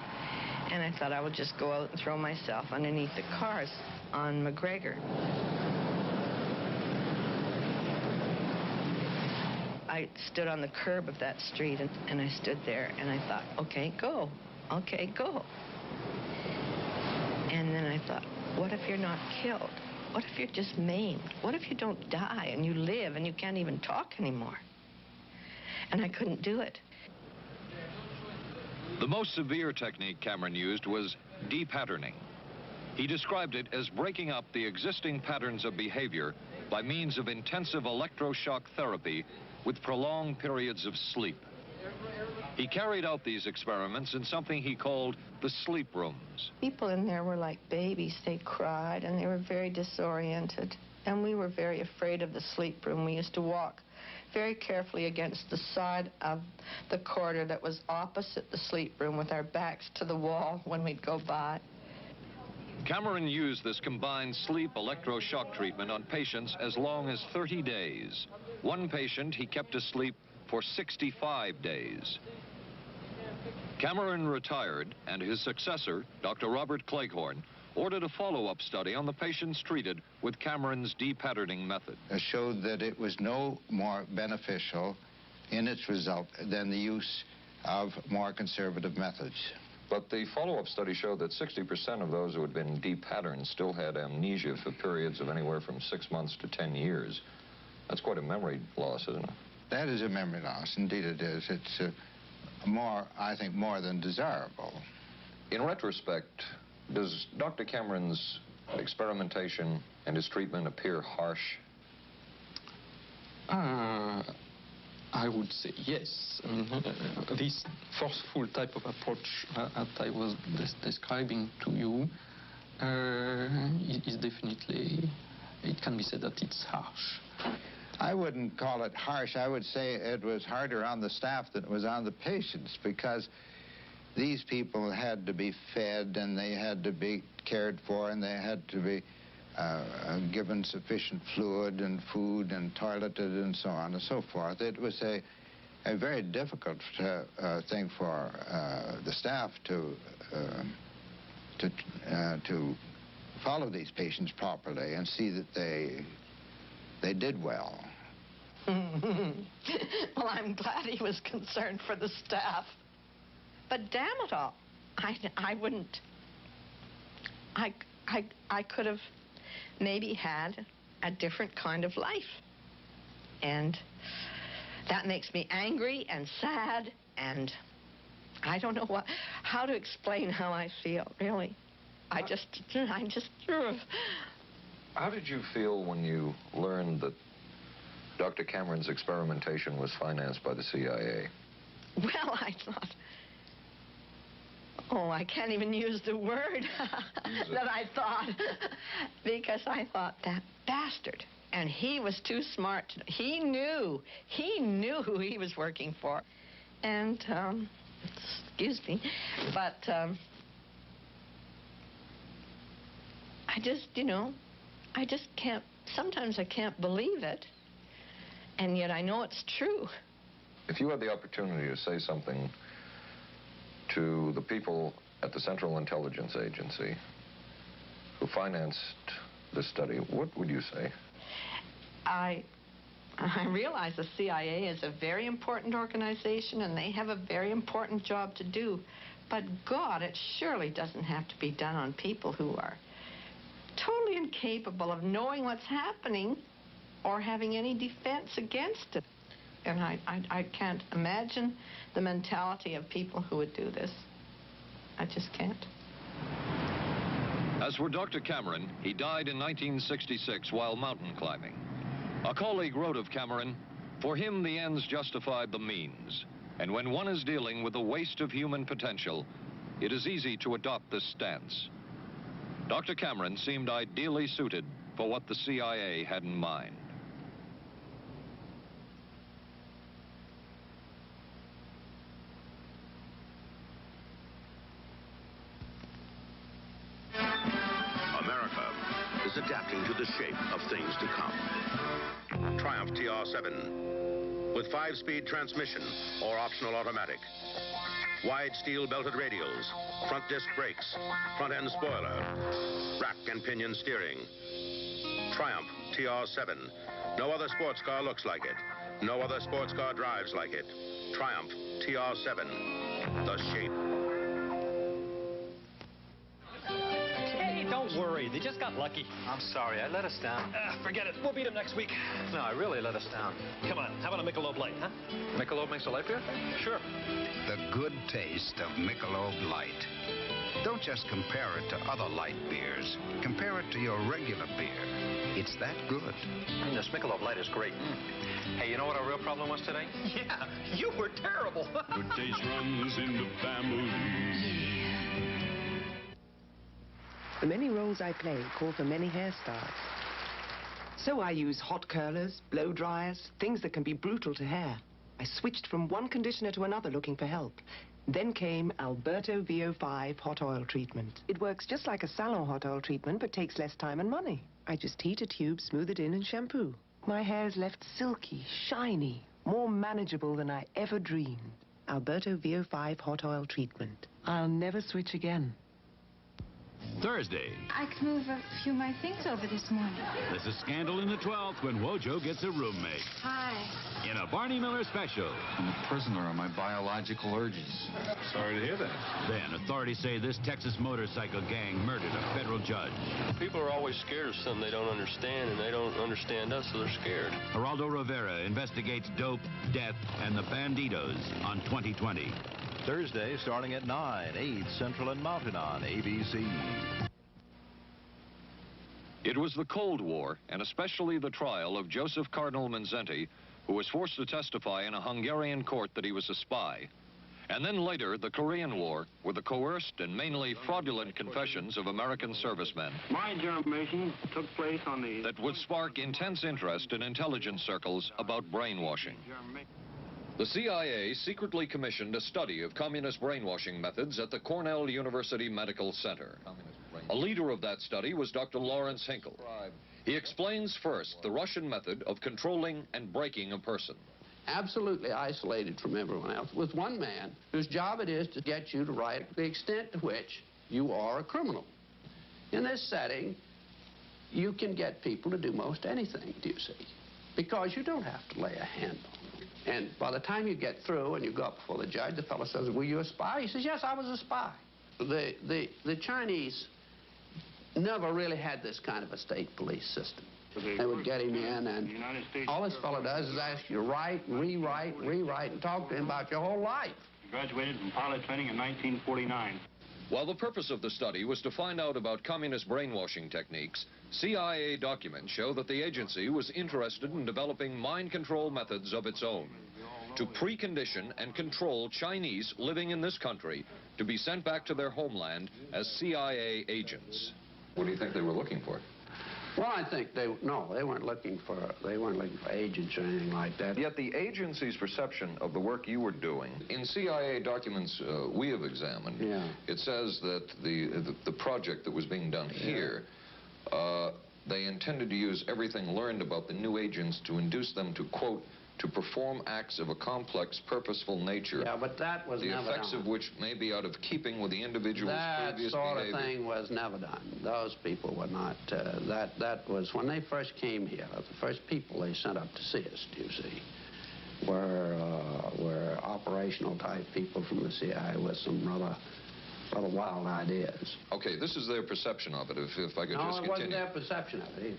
Speaker 2: And I thought I would just go out and throw myself underneath the cars on McGregor. I stood on the curb of that street and I stood there and I thought, okay, go. Okay, go. And then I thought, what if you're not killed? What if you're just maimed? What if you don't die and you live and you can't even talk anymore? And I couldn't do it.
Speaker 1: The most severe technique Cameron used was de-patterning. He described it as breaking up the existing patterns of behavior by means of intensive electroshock therapy with prolonged periods of sleep. He carried out these experiments in something he called the sleep rooms.
Speaker 2: People in there were like babies. They cried and they were very disoriented. And we were very afraid of the sleep room. We used to walk very carefully against the side of the corridor that was opposite the sleep room with our backs to the wall when we'd go by.
Speaker 1: Cameron used this combined sleep electroshock treatment on patients as long as 30 days. One patient he kept asleep for 65 days. Cameron retired, and his successor, Dr. Robert Cleghorn, ordered a follow-up study on the patients treated with Cameron's de-patterning method.
Speaker 6: It showed that it was no more beneficial in its result than the use of more conservative methods.
Speaker 1: But the follow-up study showed that 60% of those who had been de-patterned still had amnesia for periods of anywhere from 6 months to 10 years. That's quite a memory loss, isn't it?
Speaker 6: That is a memory loss. Indeed it is. It's I think, more than desirable.
Speaker 1: In retrospect, does Dr. Cameron's experimentation and his treatment appear harsh?
Speaker 28: I would say yes. I mean, this forceful type of approach that I was describing to you is definitely, it can be said that it's harsh.
Speaker 6: I wouldn't call it harsh. I would say it was harder on the staff than it was on the patients, because these people had to be fed and they had to be cared for and they had to be given sufficient fluid and food and toileted and so on and so forth. It was a very difficult thing for the staff to follow these patients properly and see that they did well.
Speaker 2: Well, I'm glad he was concerned for the staff. But damn it all, I wouldn't. I could have maybe had a different kind of life. And that makes me angry and sad, and I don't know how to explain how I feel, really. I'm just...
Speaker 1: How did you feel when you learned that Dr. Cameron's experimentation was financed by the CIA?
Speaker 2: Well, I thought... Oh, I can't even use the word that I thought, because I thought, that bastard. And he was too smart. He knew who he was working for. And, excuse me, but I just, I just can't, sometimes I can't believe it, and yet I know it's true.
Speaker 1: If you had the opportunity to say something to the people at the Central Intelligence Agency who financed this study, what would you say?
Speaker 2: I realize the CIA is a very important organization and they have a very important job to do. But God, it surely doesn't have to be done on people who are totally incapable of knowing what's happening or having any defense against it. And I can't imagine the mentality of people who would do this. I just can't.
Speaker 1: As for Dr. Cameron, he died in 1966 while mountain climbing. A colleague wrote of Cameron, "For him, the ends justified the means. And when one is dealing with the waste of human potential, it is easy to adopt this stance." Dr. Cameron seemed ideally suited for what the CIA had in mind.
Speaker 7: America is adapting to the shape of things to come. Triumph TR7 with 5-speed transmission or optional automatic. Wide steel belted radials, front disc brakes, front end spoiler, rack and pinion steering. Triumph TR7. No other sports car looks like it. No other sports car drives like it. Triumph TR7. The shape.
Speaker 9: Don't worry, they just got lucky.
Speaker 13: I'm sorry, I let us down.
Speaker 9: Forget it. We'll beat them next week.
Speaker 13: No, I really let us down.
Speaker 9: Come on, how about a Michelob Light, huh?
Speaker 13: Michelob makes a light beer?
Speaker 9: Sure.
Speaker 14: The good taste of Michelob Light. Don't just compare it to other light beers. Compare it to your regular beer. It's that good.
Speaker 13: This Michelob Light is great. Hey, you know what our real problem was today?
Speaker 9: Yeah, you were terrible.
Speaker 18: Good taste runs in the family.
Speaker 15: The many roles I play call for many hairstyles. So I use hot curlers, blow dryers, things that can be brutal to hair. I switched from one conditioner to another looking for help. Then came Alberto VO5 hot oil treatment. It works just like a salon hot oil treatment, but takes less time and money. I just heat a tube, smooth it in, and shampoo. My hair is left silky, shiny, more manageable than I ever dreamed. Alberto VO5 hot oil treatment. I'll never switch again.
Speaker 19: Thursday.
Speaker 20: I can move a few of my things over this morning.
Speaker 19: There's a scandal in the 12th when Wojo gets a roommate.
Speaker 20: Hi.
Speaker 19: In a Barney Miller special.
Speaker 21: I'm a prisoner of my biological urges. Sorry to hear that.
Speaker 19: Then authorities say this Texas motorcycle gang murdered a federal judge.
Speaker 23: People are always scared of something they don't understand, and they don't understand us, so they're scared.
Speaker 19: Geraldo Rivera investigates dope, death, and the Bandidos on 2020.
Speaker 24: Thursday, starting at 9, 8 Central and Mountain on ABC.
Speaker 1: It was the Cold War, and especially the trial of Joseph Cardinal Mindszenty, who was forced to testify in a Hungarian court that he was a spy. And then later, the Korean War, with the coerced and mainly fraudulent confessions of American servicemen.
Speaker 29: My germination took place on the...
Speaker 1: That would spark intense interest in intelligence circles about brainwashing. The CIA secretly commissioned a study of communist brainwashing methods at the Cornell University Medical Center. A leader of that study was Dr. Lawrence Hinkle. He explains first the Russian method of controlling and breaking a person.
Speaker 30: Absolutely isolated from everyone else, with one man whose job it is to get you to write the extent to which you are a criminal. In this setting, you can get people to do most anything, do you see? Because you don't have to lay a hand on them. And by the time you get through and you go up before the judge, the fellow says, "Were you a spy?" He says, "Yes, I was a spy." The Chinese never really had this kind of a state police system. They would get him in, and all this fellow does is ask you to write and rewrite and rewrite and talk to him about your whole life.
Speaker 29: Graduated from pilot training in 1949.
Speaker 1: While the purpose of the study was to find out about communist brainwashing techniques, CIA documents show that the agency was interested in developing mind control methods of its own to precondition and control Chinese living in this country to be sent back to their homeland as CIA agents. What do you think they were looking for?
Speaker 30: Well, I think they weren't looking for agents or anything like that.
Speaker 1: Yet the agency's perception of the work you were doing, in CIA documents we have examined, it says that the project that was being done here, they intended to use everything learned about the new agents to induce them to, quote, to perform acts of a complex, purposeful nature.
Speaker 30: Yeah, but that was never done.
Speaker 1: The effects of which may be out of keeping with the individual's previous behavior.
Speaker 30: That sort of thing was never done. Those people were not, that was, when they first came here, the first people they sent up to see us, you see, were operational type people from the CIA with some rather wild ideas.
Speaker 1: Okay, this is their perception of it, if I could just continue.
Speaker 30: No, it wasn't their perception of it either.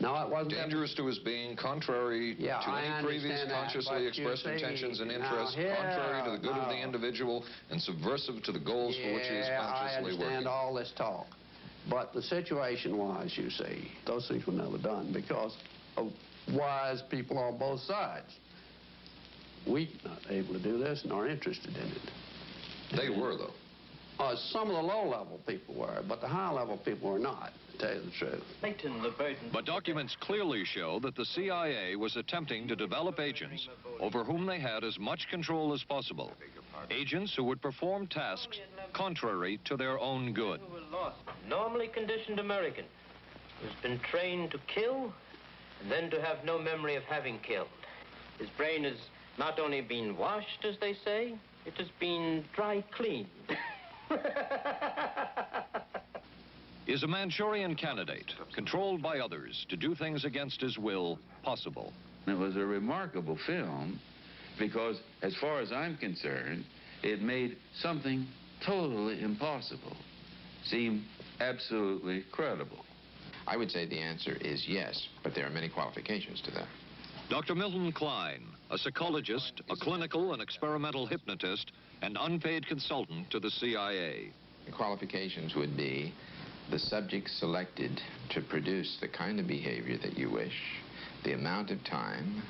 Speaker 30: No, it wasn't.
Speaker 1: Dangerous to his being, contrary to any previous consciously expressed intentions and interests, contrary to the good of the individual, and subversive to the goals for which he is consciously working.
Speaker 30: I understand all this talk. But the situation was, you see, those things were never done because of wise people on both sides. We were not able to do this nor interested in it.
Speaker 1: They were, though.
Speaker 30: Some of the low-level people were, but the high-level people were not, to tell you the truth.
Speaker 1: But documents clearly show that the CIA was attempting to develop agents over whom they had as much control as possible. Agents who would perform tasks contrary to their own good.
Speaker 3: Normally conditioned American who's been trained to kill and then to have no memory of having killed. His brain has not only been washed, as they say, it has been dry cleaned.
Speaker 1: Is a Manchurian candidate, controlled by others to do things against his will, possible?
Speaker 21: It was a remarkable film because, as far as I'm concerned, it made something totally impossible seem absolutely credible.
Speaker 4: I would say the answer is yes, but there are many qualifications to that.
Speaker 1: Dr. Milton Klein, a psychologist, a clinical and experimental hypnotist, and unpaid consultant to the CIA.
Speaker 4: The qualifications would be the subject selected to produce the kind of behavior that you wish, the amount of time,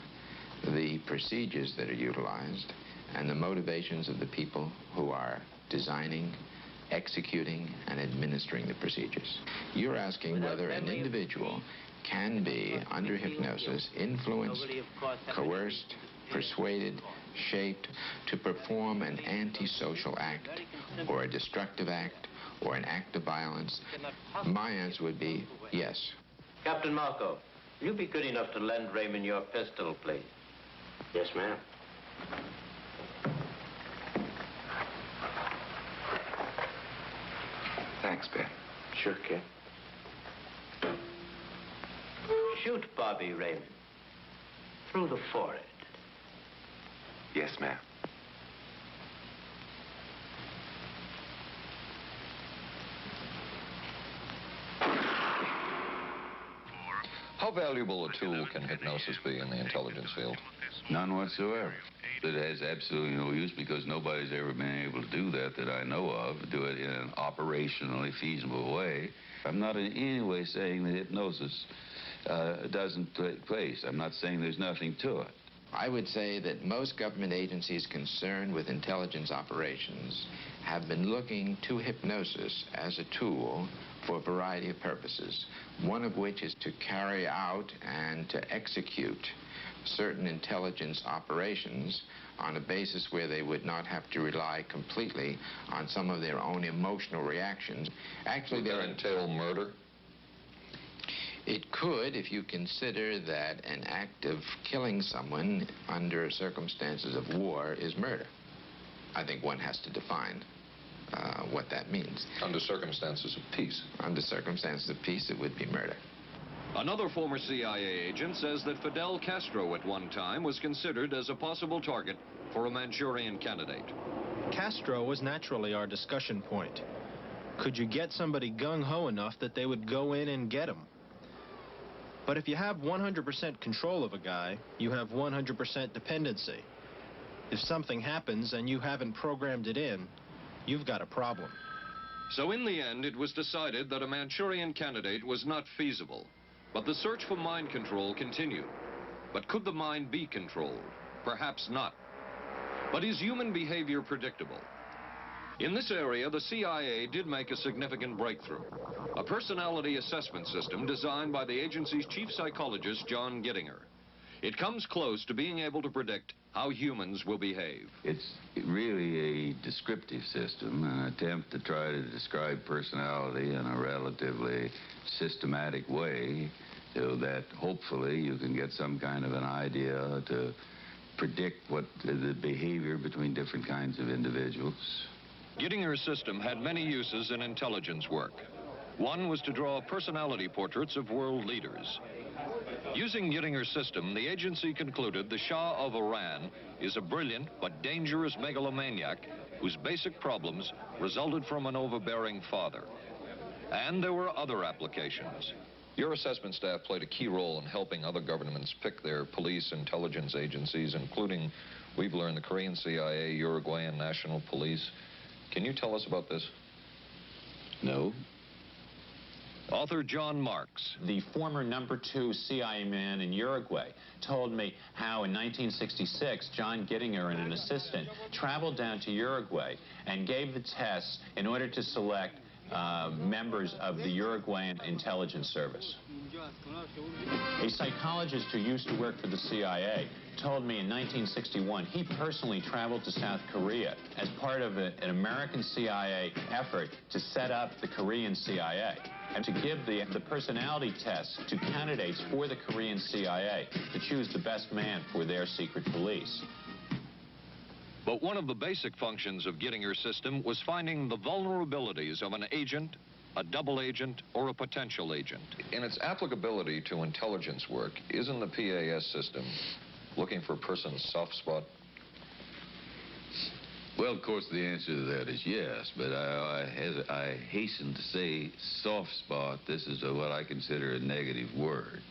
Speaker 4: the procedures that are utilized, and the motivations of the people who are designing, executing, and administering the procedures. You're asking whether an individual can be, under hypnosis, influenced, coerced, persuaded, shaped to perform an antisocial act, or a destructive act, or an act of violence. My answer would be yes.
Speaker 3: Captain Marco, will you be good enough to lend Raymond your pistol, please?
Speaker 30: Yes, ma'am.
Speaker 3: Thanks, Ben.
Speaker 30: Sure, kid.
Speaker 3: Shoot Bobby, Raymond. Through the forehead. Yes, ma'am.
Speaker 1: How valuable a tool can hypnosis be in the intelligence field?
Speaker 21: None whatsoever. It has absolutely no use because nobody's ever been able to do that I know of, do it in an operationally feasible way. I'm not in any way saying that hypnosis doesn't take place. I'm not saying there's nothing to it.
Speaker 4: I would say that most government agencies concerned with intelligence operations have been looking to hypnosis as a tool for a variety of purposes, one of which is to carry out and to execute certain intelligence operations on a basis where they would not have to rely completely on some of their own emotional reactions. Actually,
Speaker 1: would that entail murder?
Speaker 4: It could, if you consider that an act of killing someone under circumstances of war is murder. I think one has to define what that means.
Speaker 1: Under circumstances of peace.
Speaker 4: Under circumstances of peace, it would be murder.
Speaker 1: Another former CIA agent says that Fidel Castro at one time was considered as a possible target for a Manchurian candidate.
Speaker 5: Castro was naturally our discussion point. Could you get somebody gung-ho enough that they would go in and get him? But if you have 100% control of a guy, you have 100% dependency. If something happens and you haven't programmed it in, you've got a problem.
Speaker 1: So in the end, it was decided that a Manchurian candidate was not feasible. But the search for mind control continued. But could the mind be controlled? Perhaps not. But is human behavior predictable? In this area, the CIA did make a significant breakthrough. A personality assessment system designed by the agency's chief psychologist, John Gittinger. It comes close to being able to predict how humans will behave.
Speaker 21: It's really a descriptive system, an attempt to try to describe personality in a relatively systematic way so that hopefully you can get some kind of an idea to predict what the behavior between different kinds of individuals.
Speaker 1: Gittinger's system had many uses in intelligence work. One was to draw personality portraits of world leaders. Using Gittinger's system, the agency concluded the Shah of Iran is a brilliant but dangerous megalomaniac whose basic problems resulted from an overbearing father. And there were other applications. Your assessment staff played a key role in helping other governments pick their police intelligence agencies, including, we've learned, the Korean CIA, Uruguayan National Police. Can you tell us about this?
Speaker 21: No.
Speaker 1: Author John Marks.
Speaker 8: The former #2 CIA man in Uruguay told me how in 1966, John Gittinger and an assistant traveled down to Uruguay and gave the tests in order to select members of the Uruguayan intelligence service. A psychologist who used to work for the CIA told me in 1961 he personally traveled to South Korea as part of an American CIA effort to set up the Korean CIA and to give the personality tests to candidates for the Korean CIA to choose the best man for their secret police.
Speaker 1: But one of the basic functions of Gittinger's system was finding the vulnerabilities of an agent, a double agent, or a potential agent. In its applicability to intelligence work, isn't the PAS system looking for a person's soft spot?
Speaker 21: Well, of course, the answer to that is yes, but I hasten to say soft spot. This is what I consider a negative word.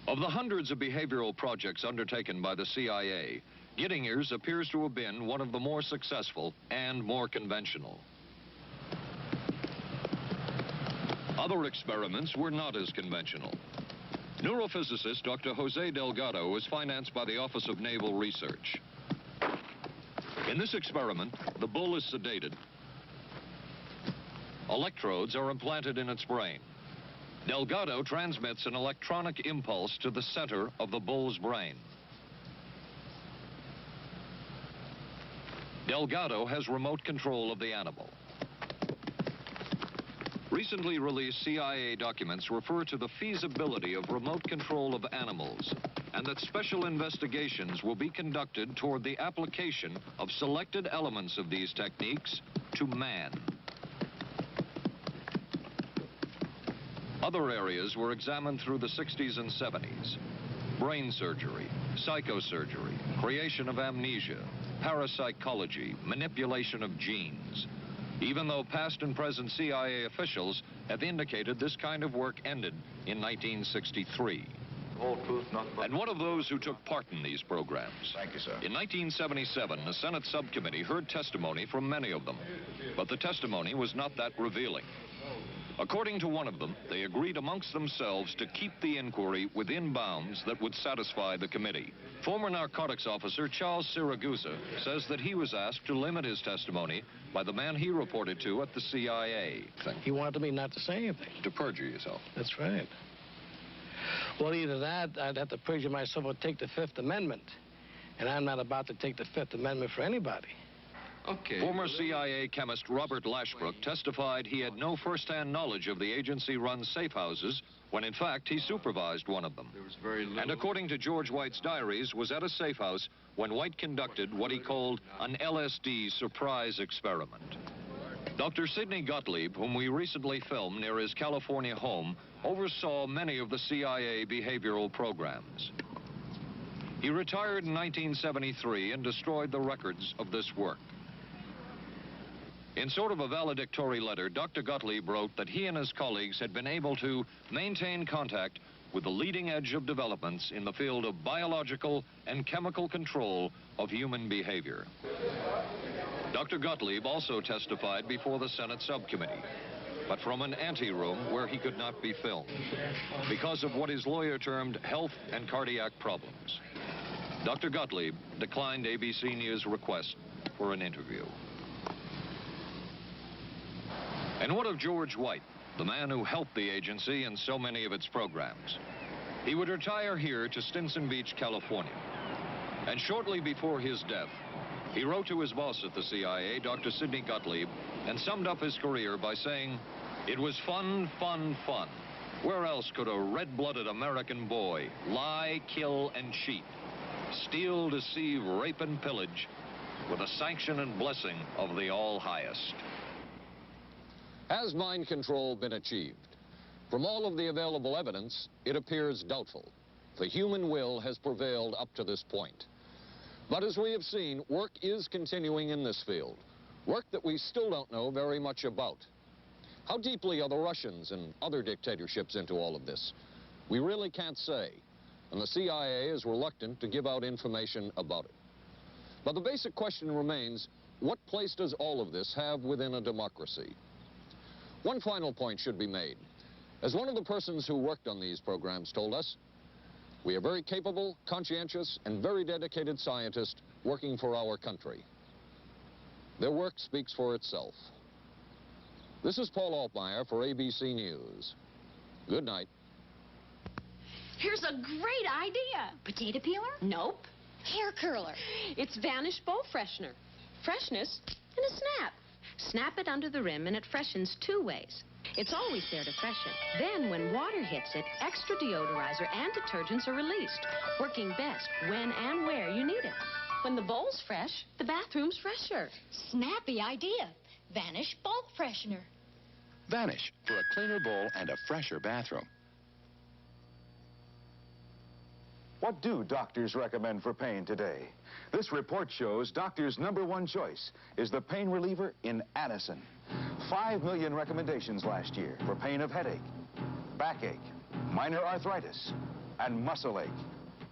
Speaker 1: Of the hundreds of behavioral projects undertaken by the CIA, Gittinger's appears to have been one of the more successful and more conventional. Other experiments were not as conventional. Neurophysicist Dr. Jose Delgado was financed by the Office of Naval Research. In this experiment, the bull is sedated. Electrodes are implanted in its brain. Delgado transmits an electronic impulse to the center of the bull's brain. Delgado has remote control of the animal. Recently released CIA documents refer to the feasibility of remote control of animals, and that special investigations will be conducted toward the application of selected elements of these techniques to man. Other areas were examined through the 60s and 70s. Brain surgery, psychosurgery, creation of amnesia, parapsychology, manipulation of genes. Even though past and present CIA officials have indicated this kind of work ended in 1963.
Speaker 7: Whole truth, nothing but...
Speaker 1: And one of those who took part in these programs.
Speaker 6: Thank you, sir.
Speaker 1: In 1977, a Senate subcommittee heard testimony from many of them, but the testimony was not that revealing. According to one of them, they agreed amongst themselves to keep the inquiry within bounds that would satisfy the committee. Former narcotics officer Charles Siragusa says that he was asked to limit his testimony by the man he reported to at the CIA.
Speaker 10: He wanted me not to say anything.
Speaker 1: To perjure yourself.
Speaker 10: That's right. Well, either that, I'd have to perjure myself or take the Fifth Amendment. And I'm not about to take the Fifth Amendment for anybody.
Speaker 1: Okay. Former CIA chemist Robert Lashbrook testified he had no first-hand knowledge of the agency-run safe houses when, in fact, he supervised one of them. There was very little. And according to George White's diaries, was at a safe house when White conducted what he called an LSD surprise experiment. Dr. Sidney Gottlieb, whom we recently filmed near his California home, oversaw many of the CIA behavioral programs. He retired in 1973 and destroyed the records of this work. In sort of a valedictory letter, Dr. Gottlieb wrote that he and his colleagues had been able to maintain contact with the leading edge of developments in the field of biological and chemical control of human behavior. Dr. Gottlieb also testified before the Senate subcommittee, but from an anteroom where he could not be filmed because of what his lawyer termed health and cardiac problems. Dr. Gottlieb declined ABC News' request for an interview. And what of George White, the man who helped the agency in so many of its programs? He would retire here to Stinson Beach, California. And shortly before his death, he wrote to his boss at the CIA, Dr. Sidney Gottlieb, and summed up his career by saying, "It was fun, fun, fun. Where else could a red-blooded American boy lie, kill, and cheat, steal, deceive, rape, and pillage with the sanction and blessing of the All-Highest?" Has mind control been achieved? From all of the available evidence, it appears doubtful. The human will has prevailed up to this point. But as we have seen, work is continuing in this field, work that we still don't know very much about. How deeply are the Russians and other dictatorships into all of this? We really can't say, and the CIA is reluctant to give out information about it. But the basic question remains, what place does all of this have within a democracy? One final point should be made. As one of the persons who worked on these programs told us, we are very capable, conscientious, and very dedicated scientists working for our country. Their work speaks for itself. This is Paul Altmeyer for ABC News. Good night.
Speaker 2: Here's a great idea. Potato peeler? Nope. Hair curler. It's Vanish Bowl Freshener. Freshness in a snap. Snap it under the rim and it freshens 2 ways. It's always there to freshen. Then when water hits it, extra deodorizer and detergents are released, working best when and where you need it. When the bowl's fresh, the bathroom's fresher.
Speaker 11: Snappy idea. Vanish Bowl Freshener.
Speaker 12: Vanish for a cleaner bowl and a fresher bathroom.
Speaker 16: What do doctors recommend for pain today? This report shows doctors' #1 choice is the pain reliever in Anacin. 5 million recommendations last year for pain of headache, backache, minor arthritis, and muscle ache.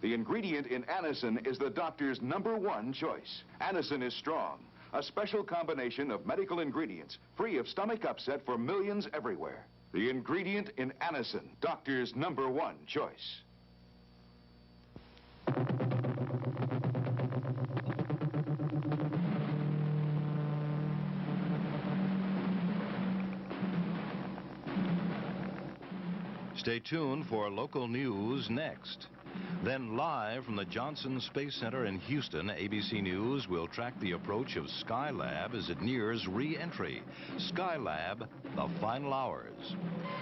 Speaker 16: The ingredient in Anacin is the doctor's #1 choice. Anacin is strong, a special combination of medical ingredients free of stomach upset for millions everywhere. The ingredient in Anacin, doctor's #1 choice.
Speaker 24: Stay tuned for local news next. Then live from the Johnson Space Center in Houston, ABC News will track the approach of Skylab as it nears re-entry. Skylab, the final hours.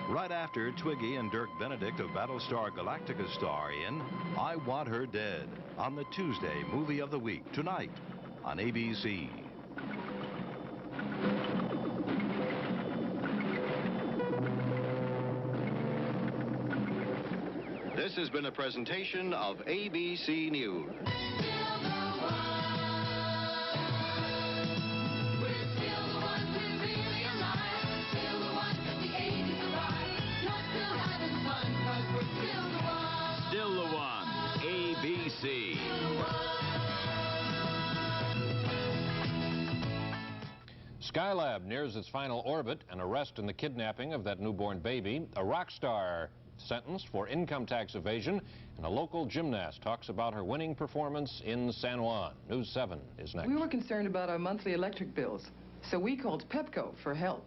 Speaker 24: Right after Twiggy and Dirk Benedict of Battlestar Galactica star in I Want Her Dead on the Tuesday Movie of the Week tonight on ABC.
Speaker 17: This has been a presentation of ABC News.
Speaker 19: Still the One, ABC.
Speaker 22: Skylab nears its final orbit. An arrest in the kidnapping of that newborn baby. A rock star sentenced for income tax evasion, and a local gymnast talks about her winning performance in San Juan. News 7 is next.
Speaker 25: We were concerned about our monthly electric bills, so we called Pepco for help.